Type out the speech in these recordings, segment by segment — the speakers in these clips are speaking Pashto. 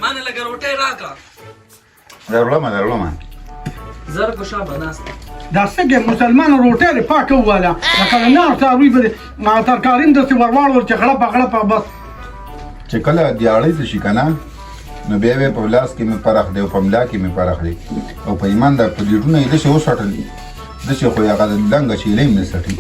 ما نه لږه روټۍ راکړه. دروړمه زر په شا به ناست دا څنګه مسلمان روټۍ دې پاکه وواله لکه د نار څاروي به ما ترکاري داسې ورواړول چې غړپه بس چې کله دیاړۍ ته شي که نه نو بیا به په لاس کې مې پرخ دی او په ملا کې مې پرخ دی او په ایمان دا پلیټونه یې داسې وسټل داسې خو یې هغه دنګه شیلې مې نه سټي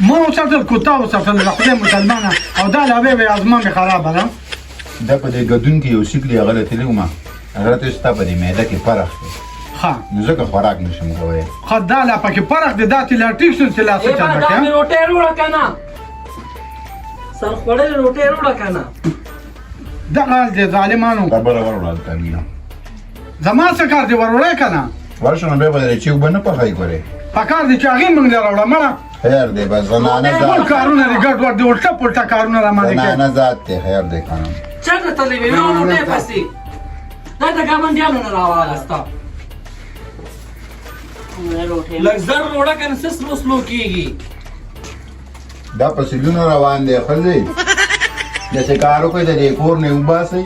ما وساتل کوتا وساتل د خدای مسلمانه او دا لابې به ازما مې خرابه ده دا په دې ګدون کې یو شکل یې غلطې لګومه هغه ته ستا په دې معده کې پرخ دی ها نو ځکه خوراک نشم کوی ښه دا لا پکې فرق دی دا چې لا ټیک شو چې لا څه چل دا مې روټۍ روړه که نه سر خوړلې روټۍ روړه که نه دغه حال دی ظالمانو خبره وروړه تامینه زما څه کار دی وروړی که نه ورشه نو بیا به درې چې اوبه نه پخوي ګورې پکار دی چې هغې موږ له راوړه مړه خیر دی بس زنانه ټول ذات کارونه دي ګډ وډ دي الټه پلټه کارونه را باندې کوي زنانه ذات دی خیر دی خانم چېرته تللی وې یو روټۍ پسې دا د ګاونډیانو نه راواله ستا لږ زر روړه که نه څه سلو سلو کېږي دا په سیلونو روان دی ښځې داسې کار وکړئ د دې کور نه وباسئ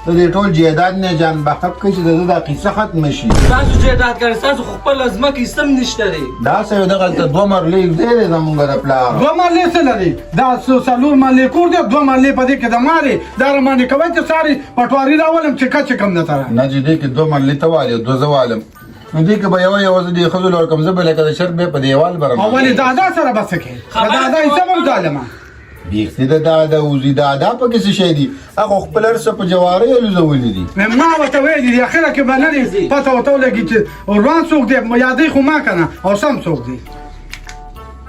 د دې ټول جایداد نه جان بخت کړئ چې د ده دا قیصه ختمه شي ستاسو جایداد کړی ستاسو خو خپل ځمکې سم نشته دی دا څه یو دغلته 2 مرلې ځای دی زمونږ د پلار 2 مرلې څه لري دا څلور مرلې کور دی 2 مرلې په دې کې د مالې دا راماندې کوئ چې ساري پټواري راولم چې کم نه تره نه چې دې کې 2 مرلې ته والي 2 زه والم نو دې کې به یوازې دې ښځو له ورکم زه به لکه د شرط بیا په دیوال برم او ولې دادا سره به څه کوې د دادا حصه به هم ظالمه بیخي د دادا وزي دادا پکې څه شی دي هغه خپل هر څه په جوارۍ الوزولي دي ما ورته ویلي دي اخره کې به نه دي پته ورته ولګي چې روان څوک دی یادوي خو ما که نه او سم څوک دی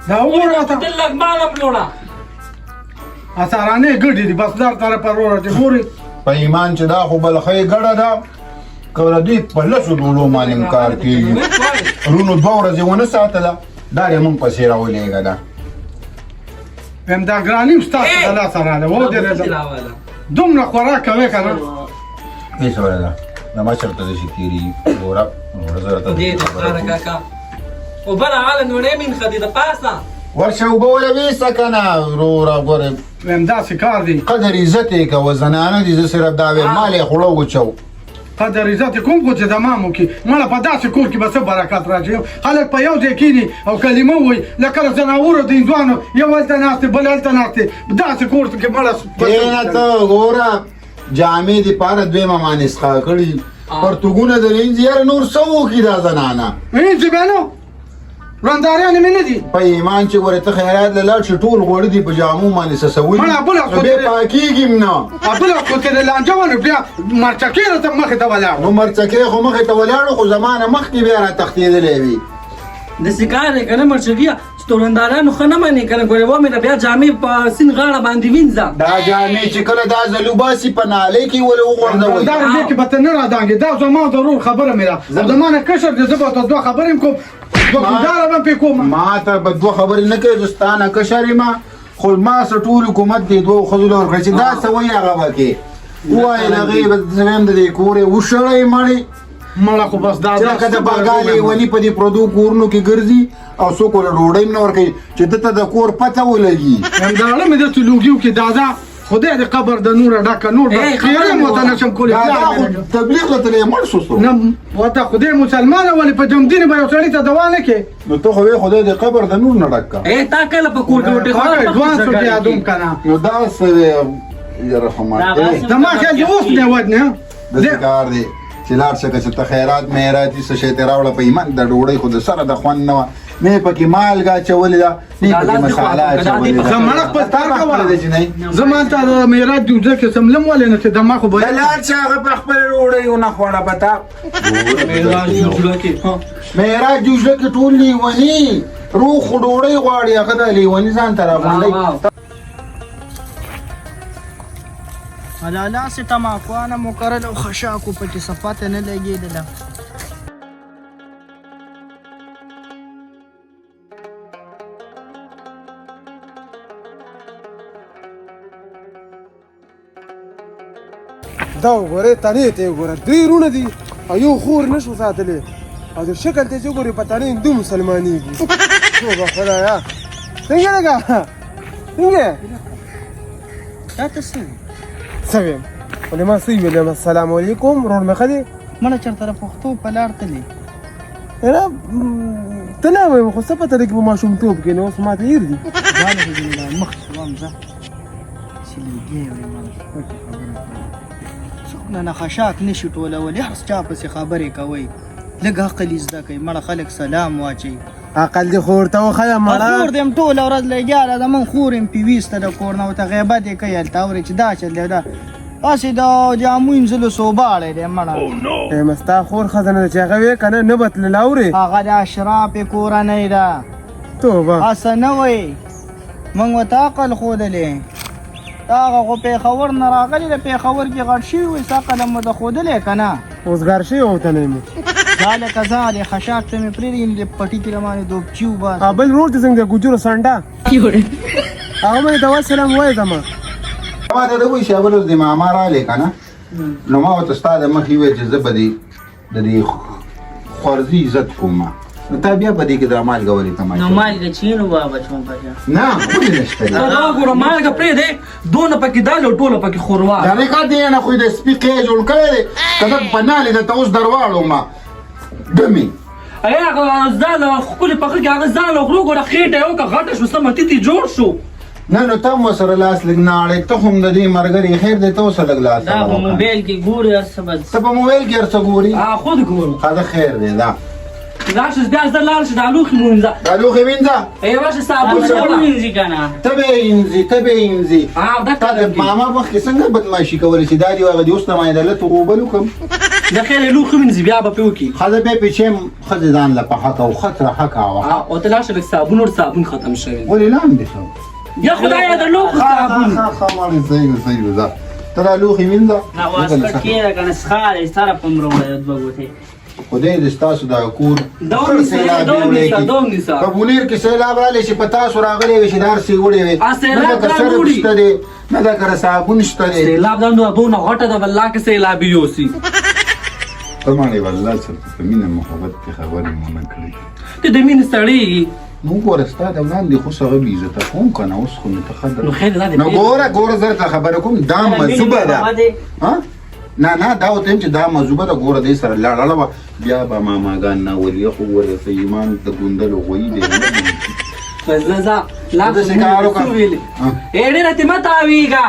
دا وګوره ورته دل لږ ماله پلوړه سارانې ګډې دي بس دار طرفه وروره چې ګورې په ایمان چې دا خو بلخۍ ګډه ده که د دې په لسو ډولو باندې کار کېږي رونو 2 ورځې ونه ساتله دا یې مونږ پسې راولېږه ده ویم دا ګرانیم ستاسو د لاسه راله ودرېدم دومره خوراک کوې که نه هېڅ وره ده زما چېرته داسې تېرېږي ګوره زه راته دې ښکاره کاکا اوبه راغله نوړې مینخه دي د پاسه ورشه اوبه وله ویسته که نه وروره ګورې ویم داسې کار دی قدر عزت یې کوه زنانه دي زه صرف دا ویم مال یې خوړه وچو قدر عزت کوم خو چې تمام وکړي مړه په داسې کور کې به څه برکت راځي خلک په یو ځای کښېني او کلمه ووایي لکه د ځناورو د هندوانو یو هلته ناست دی بل هلته ناست دی داسې کور کې مړه کښېنه ته ګوره جامې دې پاره دویمه ما نسخه کړي پرتوګونه د رینځ یاره نور څه وکړي دا زنانه هېڅ بیا نو رنداریانې مې نه دي په ایمان چې ګورې ته خیرات له لاړ شي ټول غوړي دي په جامو باندې سسولي مړه بله نو بیا پاکېږي هم نه بله خو چې د لانجه وه نو بیا مرچکې راته مخې ته ولاړ نو مرچکې خو مخې ته ولاړو خو زمانه مخکې بیا را تښتېدلی وي داسې کار دی که نه مرچکیه ستورندارانو ښه نه منې که نه ګورې ومې د بیا جامې په سیند غاړه باندې وینځه دا جامې چې کله دا ځل وباسي په نالۍ کې ولې وغورځوئ دا دې کې به ته نه رادانګې دا زما د ورور خبره مې ده او زما نه کشر دی زه به ورته 2 خبرې هم کوم دوکانداره به پې کوم ما ته به 2 خبرې نه کوې زه ستا نه کشر یم خو ما څه ټول حکومت دې 2 ښځو له ورکړی چې دا څه وایي هغه به کې ووایې هغې به زه ویم د دې کور یې وشړی مړې مړه خو بس دا چې لکه د باګالې ونې په دې پردو کورونو کې ګرځي او څوک ورله ډوډۍ هم نه ورکوي چې ده ته د کور پته ولګي همداړه مې داسې لوګي وکړي دادا خدای دې قبر د نوره ډکه نور خیره مو ته نشم کولی تبلیغ له تلې مړ شو نه ورته خدای مسلمانه ولې په جمدین به یو سړي ته دوا نه کې نو ته خو وایې خدای دې قبر د نور نه ډک کړه تا کله په کور کې روټۍ دوان سو کې یادوم که نه نو دا څه یاره رحمت زما خیال چې اوس مې وجنې داسې کار دی چې لاړ شه که چې ته خیرات مهراتي څه شی ته راوړه په ایمان د ډوډۍ خو د سره د خوند نه وه نه یې پکې مالګه اچولې ده نه یې پکې مساله اچولې ده زه مړه خپل تار کوله دی چې نه زما ته د میراث جوزه کې سملم ولې نه چې دما خو به لاړ شه هغه په خپله ډوډۍ ونه خوړه به تا معراج جوزه کې ټول لیوني روح خو ډوډۍ غواړي هغه د لیوني ځان ته راغونډئ حلالا سے تماکوانه مقرر او خشاکو پکې صفات نه لګېدله دا وګورئ تنې ته یې وګوره 3 رونه دي او یو خور نشو ساتلی او د شکل ته چې وګورې په تنې هندو مسلمانېږي توبه خدایا څنګه لګه څنګه دا ته څه څه ویم ولې ما څه ویل السلام علیکم ورور مې ښه دی مړه چېرته د پښتو په لار تللی یاره ته نه وایم خو څه پته ده چې په ماشومتوب کې نو اوس ماته هېر دي ځاله دې ځینې لا مخکې وم ځه چې لګیا وې مړه پټې خبرې کوي څوک نه خشاک نشي ټولولی هر چا پسې خبرې کوئ لږ عقل یې زده کوئ مړه خلک سلام واچوي عقل دې خو ورته وښیه خور مړه دې یم ټوله ورځ لګیا ده زمونږ خور یم پې ویسته د کور نه ورته غیبت یې کوي هلته اورې چې دا چل دی دا هسې د جامو اینځلو صوباړی دی مړه یم ستا خور ښځه نه ده چې هغه وې که نه نه به تلله اورې هغه د اشرافې کورنۍ ده توبه هسه نه وی موږ ورته عقل ښودلی هغه خو پېښور نه راغلي د پېښور کې غټ شوي وي څه عقل مو د ښودلی که نه اوسګار شوي ورته نه یم دا لکه ځه د خشاک ته مې پرېږدي د پټي کې رمانې دوبچي وباسه بل رور ته څنګه د ګجرو سنډه هغه مې ته وسلام وایه زما ما ته د وایي چې اول اوس د ماما راغلی که نه نو ما ورته ستا د مخې وویل چې زه به د دې خورزي عزت کوم نو تا بیا په دې کې د مالګه ولې تماشا نو مالګه چینو بابا چون پچا نه ولې نشته دی دا ګوره مالګه پرېږدې دونه پکې دال او ټوله پکې ښوروا دا نه کا دی نه خو د سپي قی جوړ کړی دی که زه په نالې درته اوس درواړو ما دمې هغه ځاله ښکلې پخه کې هغه ځاله وخورو ګوره خېټه یې وکړه غټه شو سمه تیتې جوړ شو نه نو ته هم ورسره لاس لږ نه اړې ته خو هم د دې ملګري خیر دی ته ورسره لږ لاس دا په موبایل کې ګوري هر څه بس ته په موبایل کې هر څه ګوري خود ګورو ښه خیر دی دا لاړ شي بیا زه لاړ شي دا لوښي مونځه دا لوښي وینځه راشه صابون څه راوړه وینځي کنه ته به یې انځي ته به یې انځي تا د ماما مخکې څنګه بدماشي کولی چې دا دې هغه د اوس نه ما یې دلته غوبل وکړم د خیر یې لوښي وینځي بیا به پې وکړي ښځه بیا پیچې ښځې ځان له په حقه او خطره حقه وه او ته لاړ شه لږ صابون ور صابون ختم شوی ولې لاندې شو یا خدایه د لوښو صابون ښه مړې صحیح ده ځه ته دا لوښي وینځه نا واسکټ کې کنه سخاله سره پمرو دوه ګوتې خدای دې ستاسو دا کور دوم نیسه په بونیر کې سیلاب رالی چې په تاسو راغلی وي چې دا هر څه وړی وي نه د سرب شته دی نه د کره صابون شته دی سیلاب دا نو دونه غټه ده والله کې سیلاب یوسي ته ماڼې والله سره په مینه محبت کې خبرې مو نه کړې ته د مینې سړی نو ګوره ستا د وړاندې خو سغه بې عزته کوم که نه اوس خو مې ته ښه نو خیر دا نو ګوره زه درته خبره کوم دا مذوبه ده نه دا ورته یم چې دا مذوبه ده ګوره دې سره لاړه وه بیا به ماماګان ناولي خو ګوره څه ایمان د ګوندلو غویي دی ډېره ته مه تاویږه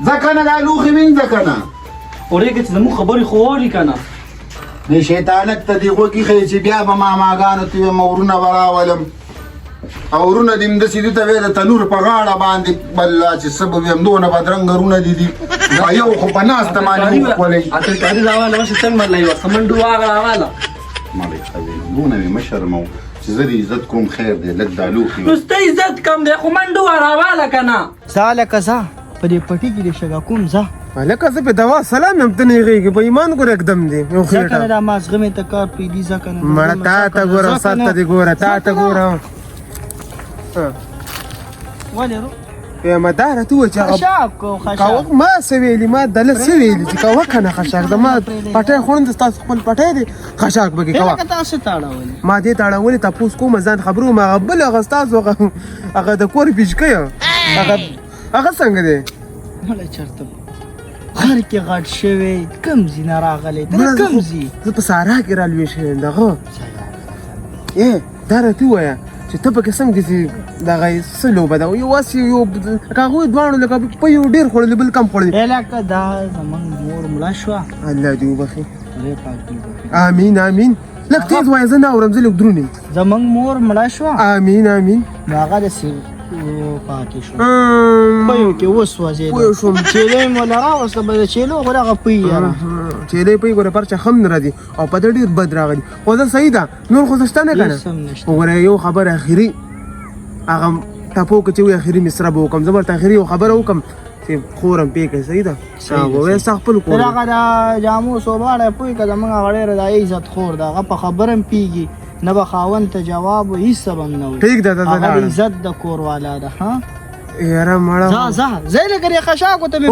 ځکه نه دا لوښي وینځه که نه اورېږه چې زموږ خبرې خو اوري که نه دې شیطانت ته دې غوږي ښیي چې بیا به ماماګانو ته ویم ورونه به راولم او ورونه دې همداسې دې ته ویې د تنور په غاړه باندې بله چې څه به ویم دونه بدرنګه ورونه دي دي یو خو په ناسته باندې وښکولئ اتلکاري راواله ورشه څنګه مرلی ورته منډو واغه راواله مړی ښه دی دونه مې مه شرمو چې زه دې عزت کوم خیر دی لږ دا لوښي نو ستا عزت کم دی خو منډو راواله که نه ځه لکه ځه په دې پټي کې د شګه کوم ځه هلکه زه پې دوا سلام یم ته نه هېغېږي په ایمان ګوره एकदम دی یو ځه که نه خېټه دا مازغه مې ته کار پرېږدي ځه که نه مړه تا ته ګوره سر ته دې ګوره تا ته ګوره ولې رو وایم دا راته ووایه چې هغه خشاک کو خشاک ما څه ویلي ما دله څه ویلي چې کوه که نه خشاک زما پټی خوړم ستاسو خپل پټی دی خشاک به کې کوه لکه تاسو ته اړولې ما دې ته اړولې تپوس کوم ځان خبرو ما هغه بل هغه ستاسو هغه د کور پیچکی هغه څنګه دی مړه چېرته غر کې غټ شوی کوم ځي نه راغلی ته کوم ځي زه په سارا کې رالوی شوی یم دغه دا راته ووایه چې ته پکې څنګه چې دغه څه لوبه ده یو هسې یو که هغوی دواړو لکه په یو ډېر خوړلي بل کم خوړلي لکه دا زمونږ مور مړه شوه الله دې وبخي خدای پاک دې وبخي امین امین لږ تیز وایه زه نه اورم زه لږ دروند یم زمونږ مور مړه شوه امین امین نو هغه داسې پاتې شو پیو کې وسوځېده پوه شوم چیلې مو له راوسته به د چیلو خو دغه پوی یاره چیلې پوی ګوره پرچه هم نه راځي او په ده ډېر بد راغلي خو زه صحیح ده نور خو زه شته نه که نه وګوره یو خبر اخري هغه ټاپو که چې وي اخري مصره به وکړم زه به ورته اخري یو خبره وکړم چې خورم پې کوي صحیح ده ووایه ستا خپل کور هغه د جامو صوباړی پوی که زمونږ هغه ډېره د عزت خور ده هغه په خبره هم پیږي نه به خاوند ته جواب هېڅ څه به هم نه وي ټیک ده هغه د عزت د کور والا ده ها یاره مړه ځه ځه ځای لکه دې خشاکو ته مې